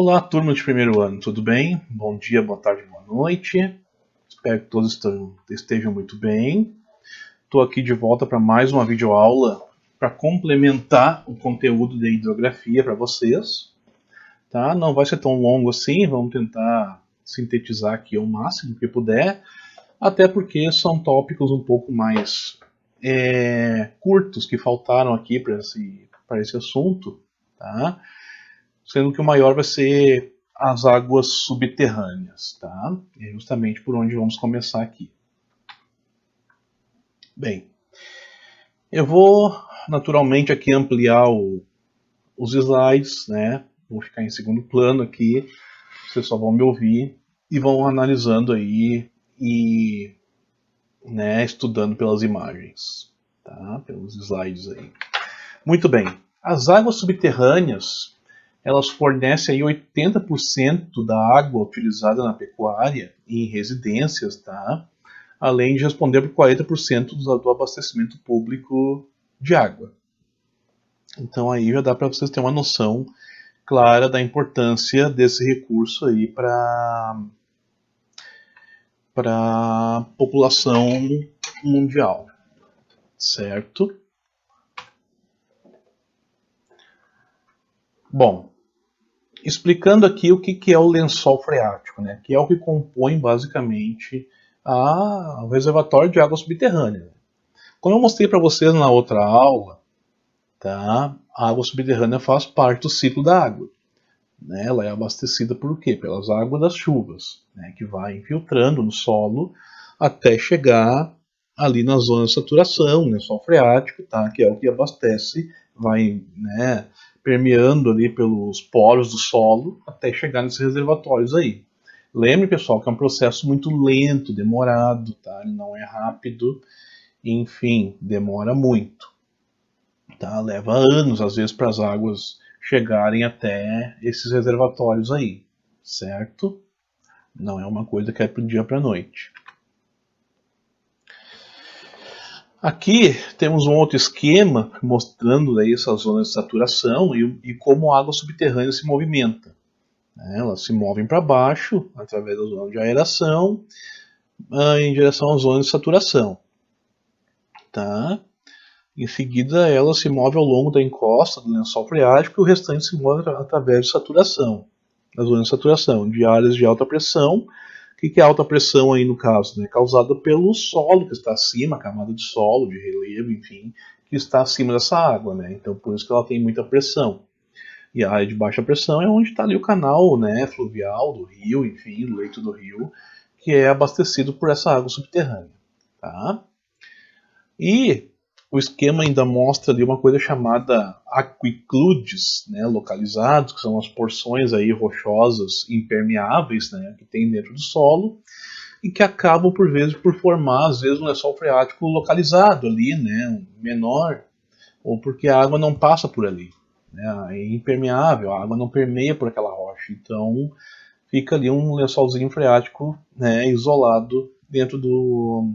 Olá, turma de primeiro ano, tudo bem? Bom dia, boa tarde, boa noite. Espero que todos estejam muito bem. Estou aqui de volta para mais uma videoaula para complementar o conteúdo de hidrografia para vocês. Tá? Não vai ser tão longo assim, vamos tentar sintetizar aqui o máximo que puder, até porque são tópicos um pouco mais curtos que faltaram aqui para esse assunto, tá? Sendo que o maior vai ser as águas subterrâneas, tá? É justamente por onde vamos começar aqui. Bem, eu vou naturalmente aqui ampliar os slides, né? Vou ficar em segundo plano aqui, vocês só vão me ouvir e vão analisando aí e estudando pelas imagens, tá? Pelos slides aí. Muito bem, as águas subterrâneas, elas fornecem aí 80% da água utilizada na pecuária e em residências, tá? Além de responder por 40% do abastecimento público de água. Então aí já dá para vocês terem uma noção clara da importância desse recurso aí para a população mundial, certo? Bom, explicando aqui o que é o lençol freático, né? Que é o que compõe basicamente o reservatório de água subterrânea. Como eu mostrei para vocês na outra aula, tá? A água subterrânea faz parte do ciclo da água. Né? Ela é abastecida por quê? Pelas águas das chuvas, né? Que vai infiltrando no solo até chegar ali na zona de saturação, lençol freático, tá? Que é o que abastece, vai, né, permeando ali pelos poros do solo até chegar nesses reservatórios aí. Lembre, pessoal, que é um processo muito lento, demorado, tá? Ele não é rápido, enfim, demora muito. Tá? Leva anos, às vezes, para as águas chegarem até esses reservatórios aí, certo? Não é uma coisa que é do dia para a noite. Aqui temos um outro esquema mostrando aí essas zonas de saturação e como a água subterrânea se movimenta. Elas se movem para baixo através da zona de aeração em direção às zonas de saturação. Tá? Em seguida, ela se move ao longo da encosta do lençol freático e o restante se move através de saturação, das zonas de saturação, de áreas de alta pressão. O que é alta pressão aí no caso? Né? Causada pelo solo que está acima, a camada de solo, de relevo, enfim, que está acima dessa água. Né? Então, por isso que ela tem muita pressão. E a área de baixa pressão é onde está ali o canal, né, fluvial do rio, enfim, do leito do rio, que é abastecido por essa água subterrânea. Tá? E o esquema ainda mostra ali uma coisa chamada aquicludes, né, localizados, que são as porções aí rochosas impermeáveis, né, que tem dentro do solo e que acabam por vezes por formar às vezes um lençol freático localizado ali, né, menor, ou porque a água não passa por ali, né, é impermeável, a água não permeia por aquela rocha, então fica ali um lençolzinho freático, né, isolado dentro do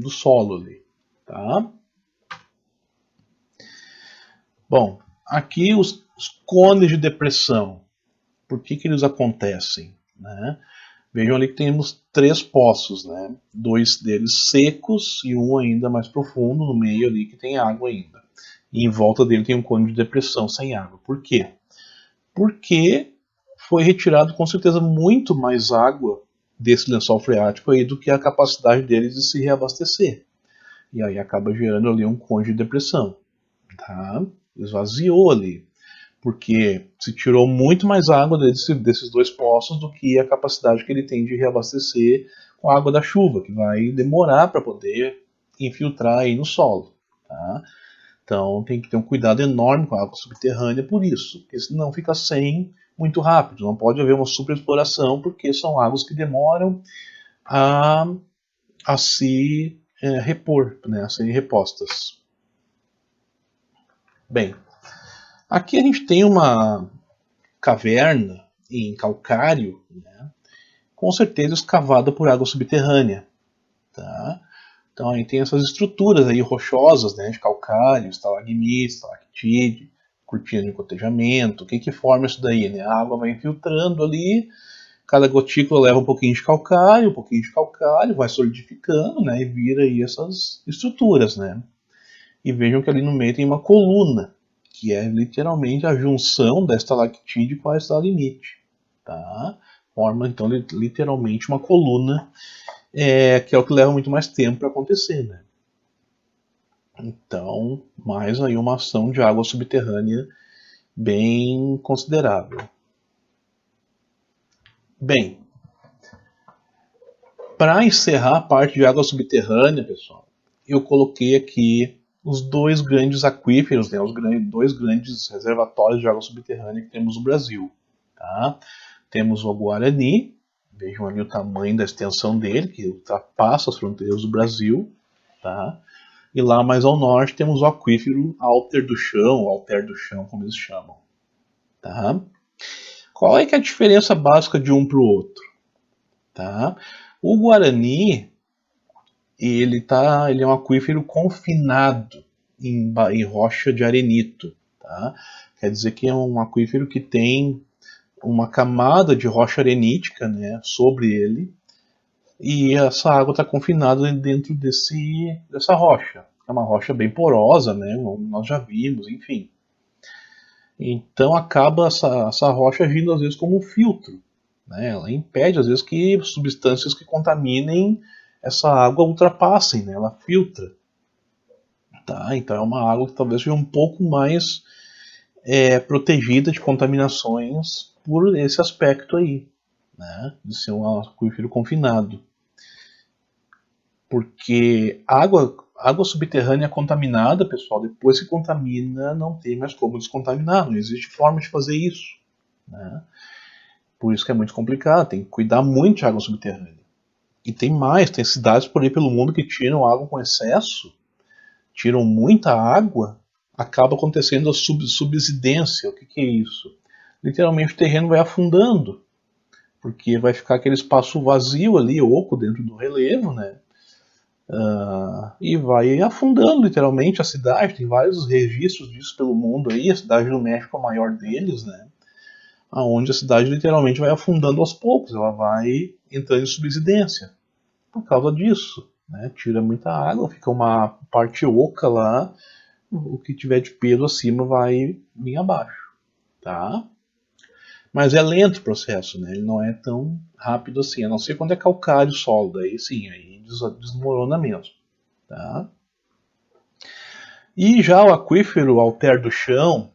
solo ali. Tá? Bom, aqui os cones de depressão. Por que eles acontecem? Né? Vejam ali que temos 3 poços, né? 2 deles secos e um ainda mais profundo no meio ali que tem água ainda. E em volta dele tem um cone de depressão sem água. Por quê? Porque foi retirado com certeza muito mais água desse lençol freático aí do que a capacidade deles de se reabastecer. E aí acaba gerando ali um cone de depressão. Tá? Esvaziou ali. Porque se tirou muito mais água desses 2 poços do que a capacidade que ele tem de reabastecer com a água da chuva, que vai demorar para poder infiltrar aí no solo. Tá? Então tem que ter um cuidado enorme com a água subterrânea por isso, porque senão fica sem muito rápido. Não pode haver uma superexploração, porque são águas que demoram a se repor, né, a serem repostas. Bem, aqui a gente tem uma caverna em calcário, né, com certeza escavada por água subterrânea. Tá? Então a gente tem essas estruturas aí rochosas, né, de calcário, estalagmite, estalactite, cortina de cotejamento. O que forma isso daí? Né? A água vai infiltrando ali, cada gotícula leva um pouquinho de calcário, vai solidificando, né? E vira aí essas estruturas, né? E vejam que ali no meio tem uma coluna, que é literalmente a junção da estalactite com a estalagmite, tá? Forma então literalmente uma coluna, que é o que leva muito mais tempo para acontecer, né? Então, mais aí uma ação de água subterrânea bem considerável. Bem, para encerrar a parte de água subterrânea, pessoal, eu coloquei aqui os dois grandes aquíferos, né, dois grandes reservatórios de água subterrânea que temos no Brasil. Tá? Temos o Guarani, vejam ali o tamanho da extensão dele, que ultrapassa as fronteiras do Brasil. Tá? E lá mais ao norte temos o aquífero Alter do Chão, como eles chamam. Tá? Qual é que é a diferença básica de um para o outro? Tá? O Guarani, ele é um aquífero confinado em rocha de arenito. Tá? Quer dizer que é um aquífero que tem uma camada de rocha arenítica, né, sobre ele, e essa água está confinada dentro dessa rocha. É uma rocha bem porosa, né, como nós já vimos, enfim. Então acaba essa rocha agindo às vezes como um filtro. Né, ela impede às vezes que substâncias que contaminem essa água ultrapassem, né, ela filtra. Tá? Então é uma água que talvez seja um pouco mais protegida de contaminações por esse aspecto aí, né, de ser um aquífero confinado. Porque água subterrânea contaminada, pessoal, depois que contamina, não tem mais como descontaminar, não existe forma de fazer isso. Né? Por isso que é muito complicado, tem que cuidar muito de água subterrânea. E tem cidades por aí pelo mundo que tiram água com excesso, tiram muita água, acaba acontecendo a subsidência. O que é isso? Literalmente o terreno vai afundando, porque vai ficar aquele espaço vazio ali, oco dentro do relevo, né? E vai afundando literalmente a cidade. Tem vários registros disso pelo mundo aí. A cidade do México é a maior deles, né? Onde a cidade literalmente vai afundando aos poucos, ela vai entrando em subsidência por causa disso, né? Tira muita água, fica uma parte oca lá, o que tiver de peso acima vai vir abaixo, tá? Mas é lento o processo, né? Ele não é tão rápido assim, a não ser quando é calcário sólido, aí sim, aí desmorona mesmo, tá? E já o aquífero Alter do Chão,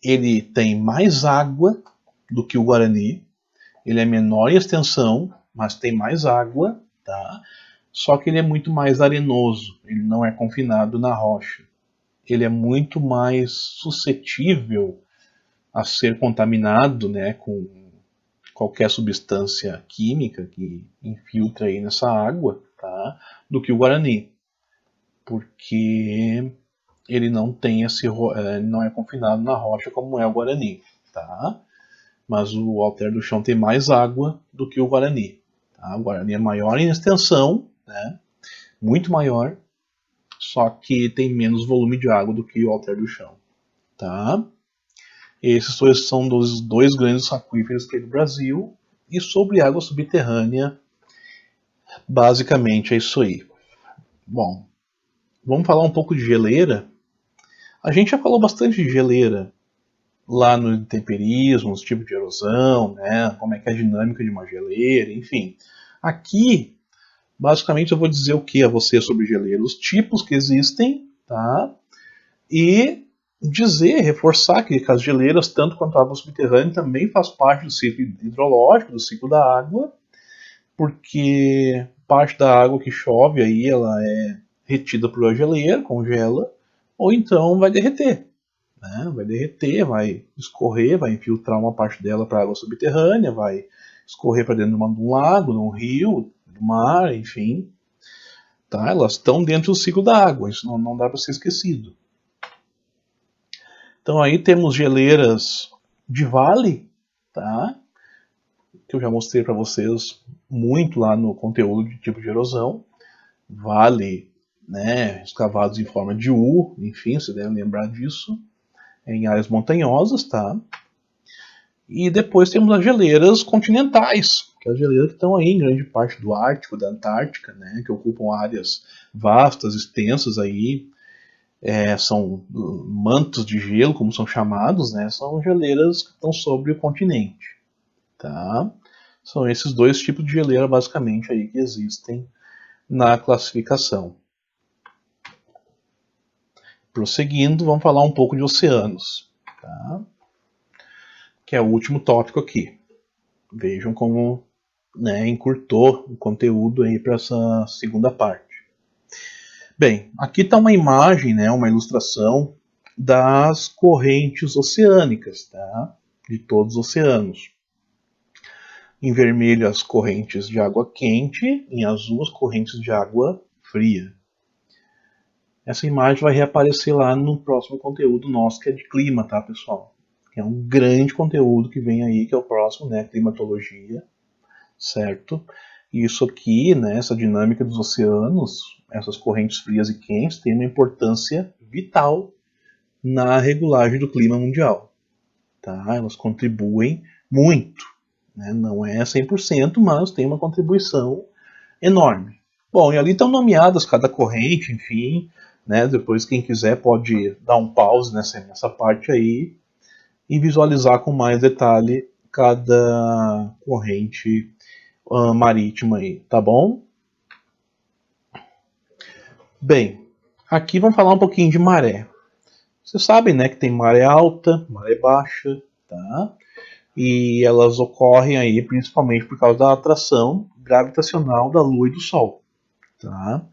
ele tem mais água do que o Guarani, ele é menor em extensão, mas tem mais água, tá? Só que ele é muito mais arenoso, ele não é confinado na rocha. Ele é muito mais suscetível a ser contaminado, né, com qualquer substância química que infiltra aí nessa água, tá, do que o Guarani, porque ele não tem não é confinado na rocha como é o Guarani, tá? Mas o Alter do Chão tem mais água do que o Guarani. Tá? O Guarani é maior em extensão, né, muito maior, só que tem menos volume de água do que o Alter do Chão, tá? Esses são os dois grandes aquíferos que tem no Brasil. E sobre água subterrânea, basicamente é isso aí. Bom, vamos falar um pouco de geleira. A gente já falou bastante de geleira lá no intemperismo, os tipos de erosão, né, como é que é a dinâmica de uma geleira, enfim. Aqui, basicamente, eu vou dizer o que a você sobre geleira, os tipos que existem, tá? E reforçar que as geleiras, tanto quanto a água subterrânea, também faz parte do ciclo hidrológico, do ciclo da água, porque parte da água que chove aí, ela é retida por geleira, congela, ou então vai derreter. Né? Vai derreter, vai escorrer, vai infiltrar uma parte dela para a água subterrânea, vai escorrer para dentro de um lago, de um rio, do mar, enfim. Tá? Elas estão dentro do ciclo da água, isso não dá para ser esquecido. Então aí temos geleiras de vale, tá? Que eu já mostrei para vocês muito lá no conteúdo de tipo de erosão. Vale, né, escavados em forma de U, enfim, vocês devem lembrar disso. em áreas montanhosas, tá? E depois temos as geleiras continentais, que é as geleiras que estão aí em grande parte do Ártico, da Antártica, né? Que ocupam áreas vastas, extensas aí, são mantos de gelo, como são chamados, né? São geleiras que estão sobre o continente, tá? São esses dois tipos de geleira, basicamente, aí que existem na classificação. Prosseguindo, vamos falar um pouco de oceanos, tá? Que é o último tópico aqui. Vejam como, né, encurtou o conteúdo aí para essa segunda parte. Bem, aqui está uma imagem, né, uma ilustração das correntes oceânicas, tá? De todos os oceanos. Em vermelho as correntes de água quente, em azul as correntes de água fria. Essa imagem vai reaparecer lá no próximo conteúdo nosso, que é de clima, tá, pessoal? Que é um grande conteúdo que vem aí, que é o próximo, né, climatologia, certo? E isso aqui, né, essa dinâmica dos oceanos, essas correntes frias e quentes, tem uma importância vital na regulagem do clima mundial, tá? Elas contribuem muito, né? Não é 100%, mas tem uma contribuição enorme. Bom, e ali estão nomeadas cada corrente, enfim, né? Depois quem quiser pode dar um pause nessa parte aí e visualizar com mais detalhe cada corrente marítima aí, tá bom? Bem, aqui vamos falar um pouquinho de maré. Vocês sabem, né, que tem maré alta, maré baixa, tá? E elas ocorrem aí principalmente por causa da atração gravitacional da Lua e do Sol, tá?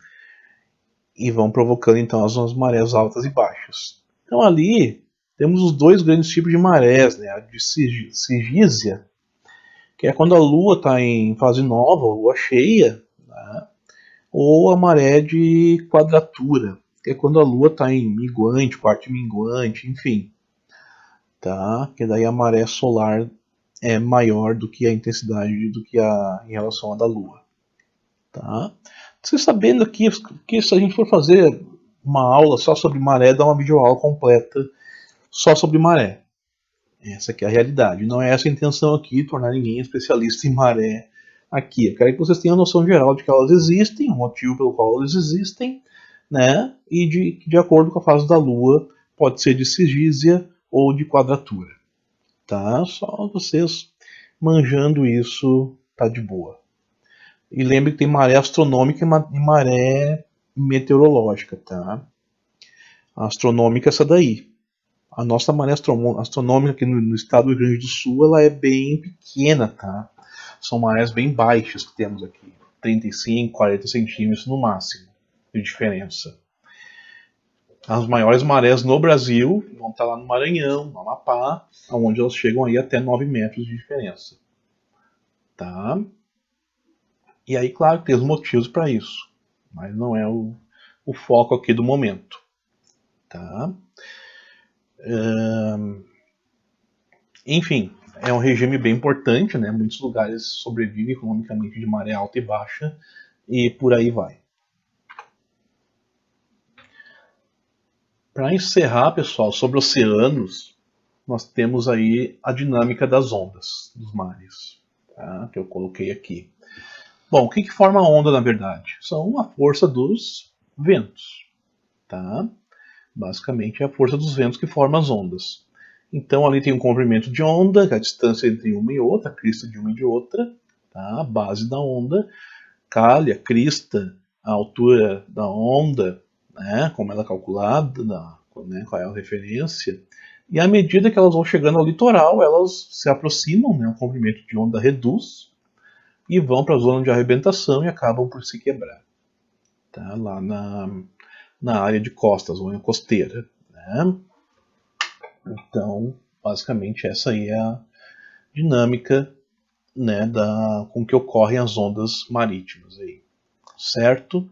E vão provocando então as marés altas e baixas. Então ali temos os dois grandes tipos de marés, né? A de sigísia, que é quando a Lua está em fase nova, Lua cheia, tá? Ou a maré de quadratura, que é quando a Lua está em minguante, parte minguante, enfim, tá? Que daí a maré solar é maior do que a intensidade em relação à da Lua, tá? Você sabendo que se a gente for fazer uma aula só sobre maré, dá uma videoaula completa só sobre maré. Essa aqui é a realidade. Não é essa a intenção aqui, tornar ninguém especialista em maré aqui. Eu quero que vocês tenham a noção geral de que elas existem, o motivo pelo qual elas existem, né? E de acordo com a fase da Lua, pode ser de sigísia ou de quadratura. Tá? Só vocês manjando isso, tá de boa. E lembre que tem maré astronômica e maré meteorológica, tá? A astronômica é essa daí. A nossa maré astronômica aqui no estado do Rio Grande do Sul, ela é bem pequena, tá? São marés bem baixas que temos aqui. 35, 40 centímetros no máximo de diferença. As maiores marés no Brasil vão estar lá no Maranhão, no Amapá, onde elas chegam aí até 9 metros de diferença. Tá? E aí, claro, tem os motivos para isso, mas não é o foco aqui do momento. Tá? Enfim, é um regime bem importante, né? Muitos lugares sobrevivem economicamente de maré alta e baixa, e por aí vai. Para encerrar, pessoal, sobre oceanos, nós temos aí a dinâmica das ondas dos mares, tá? Que eu coloquei aqui. Bom, o que forma a onda, na verdade? São a força dos ventos, tá? Basicamente é a força dos ventos que forma as ondas. Então ali tem um comprimento de onda, que é a distância entre uma e outra, a crista de uma e de outra, tá? A base da onda, calha, crista, a altura da onda, né? Como ela é calculada, né? Qual é a referência. E à medida que elas vão chegando ao litoral, elas se aproximam, né? O comprimento de onda reduz e vão para a zona de arrebentação e acabam por se quebrar, tá? Lá na área de costa, zona costeira, né? Então, basicamente essa aí é a dinâmica, né, com que ocorrem as ondas marítimas aí, certo?